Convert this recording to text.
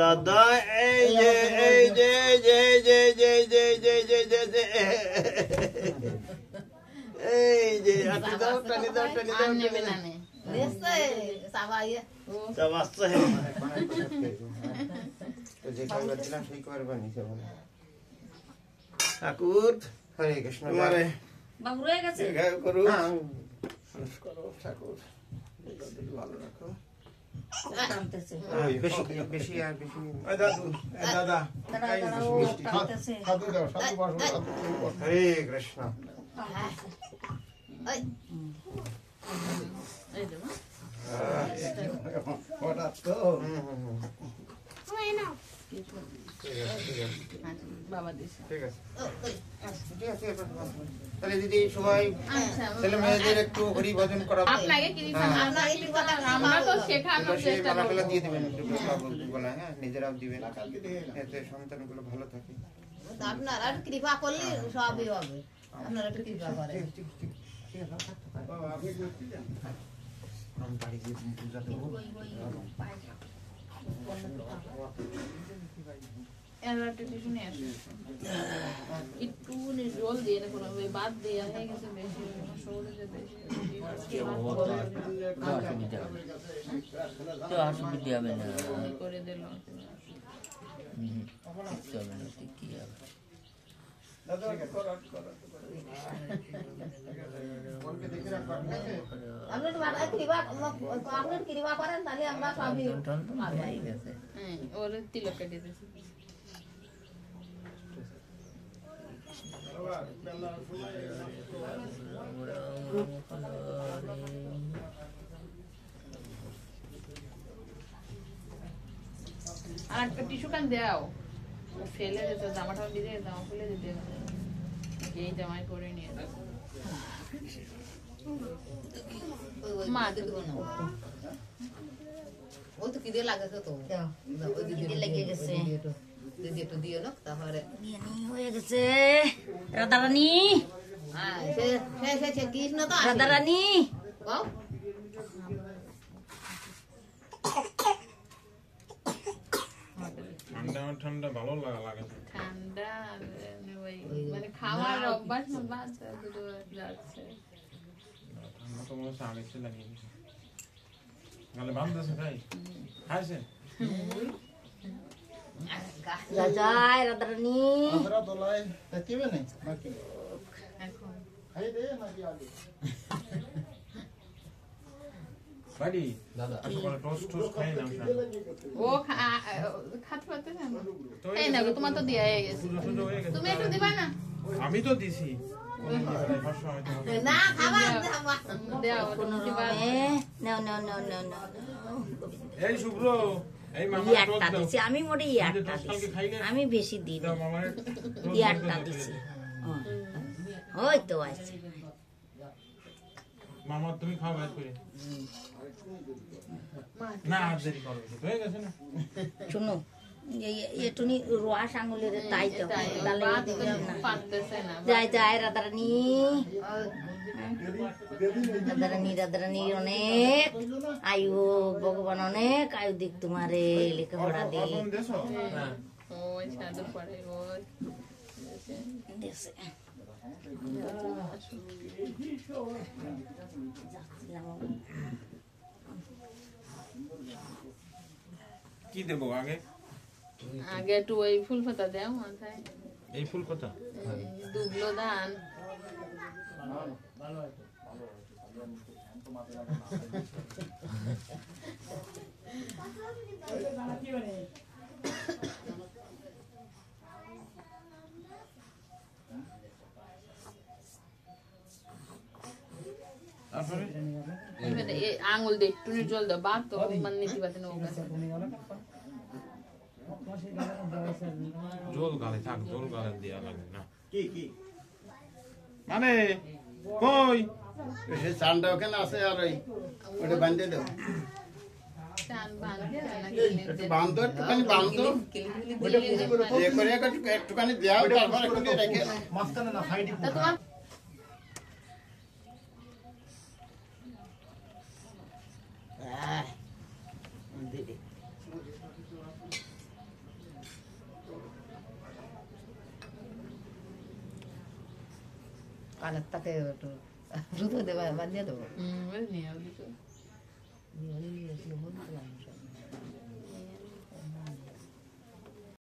দাদা এই যে এই যে এই যে এই যে এই যে এই যে এই যে এই যে আটি দাও টানি দাও টানি দাও নেবে না নে নেছে সাবাইয়ে সাবাসে তো যে খাবার দিলাম সেই করবা নিছে বলে ঠাকুর হরে কৃষ্ণ বারে বাবু রয়ে গেছে করু করো ঠাকুর ভালো রাখো কামতেছে বেশি বেশি আর বেশি ওই দাদু দাদা কামতেছে সাধু দাও সাধু বসো হরে কৃষ্ণ এই এই দেব ওটা তো ওই না বাবা দিছে ঠিক আছে ঠিক আছে তাহলে দিদি সবাই ছেলে মেয়েদের একটু হরি ভজন করা আপনাকে কি আপনাকে কি কথা আমরা তো শেখানোর চেষ্টা করব দিয়ে দিবেন বলা হ্যাঁ নিজেরাও দিবেন এতে সন্তানগুলো ভালো থাকে আপনারা একটু কৃপা করলে সবই হবে আপনারা একটু কৃপা করেন ঠিক ঠিক ঠিক আছে বাবা আপনি করতে যান আমি বাড়ি গিয়ে পূজা দেব একটু জল দিয়ে না কোনো বাদ দেওয়া হয়ে গেছে বেশি শরীরে বেশি তো অসুবিধা হবে না করে দিল চলবে না কি হবে আপনার কৃপা করেন তাহলে আমরা সবই ওর তিলক কেটে দিয়েছি আর একটা টিস্যু কান দাও ফেলে দিতে জামাটা দিয়ে দাও ফেলে দিতে এই জামাই পরে নিয়ে মা দেবো না ও তো কিদে লাগেছে তো ওই দিদি লেগে গেছে দিদি একটু দিও না তাহলে বিয়ানি হয়ে গেছে রাধারানী হ্যাঁ সে কৃষ্ণ তো রাধারানী কও ঠান্ডা ঠান্ডা ভালো লাগে ঠান্ডা মানে খাওয়ার অভ্যাস না বাদ দুটো যাচ্ছে ঠান্ডা তো মনে সামনে চলে গেছে গালে বাঁধতেছে ভাই খাইছে জয় রাধারানী আমরা দলাই দেখবে না নাকি এখন খাই দে নাকি আগে বাড়ি দাদা আসলে টোস্ট খাই না ও খাতে পারতে না এই না তোমার তো দেয়া হয়ে গেছে তুমি একটু দিবা না আমি তো দিছি না খাবা দাও কোনো দিবা না না না না না এই শুভ্র এই মামা ইয়ারটা দিছি আমি মোটে ইয়ারটা দিছি আমি বেশি দিই না ইয়ারটা দিছি ওই তো আছে মামা তুমি খাও ভাই করে না দেরি করো হয়ে গেছে না শুনো এটুনি রোয়াশ আঙুলের তাই তো তাহলে পারতেছে না যাই যাই রাধারানী রাধারানী রাধারানী অনেক আয়ু ভগবান অনেক আয়ু দিক তোমারে লেখাপড়া দিয়ে ওই সাধু পড়ে ওই দেশে কি দেবো আগে আগে একটু ওই ফুল পাতা দাও মাথায় এই ফুল পাতা দুবলো ধান আঙুল দিয়ে একটু জল দাও বা তো মানে নীতি পাতে জল গালে থাক জল গালে দেওয়া লাগবে না কি কি মানে কই সে চানটা ওখানে আছে আর ওটা বাঁধতে দাও চান বাঁধতে একটু বাঁধো একটুখানি বাঁধো একটুখানি দেওয়া তারপর একটু রেখে মাঝখানে না সাইডে কানের তাকে একটু দ্রুত দেবা বাঁধিয়ে দেবো নিয়ে আসবি তো। নিয়ে বলতে পারবো সব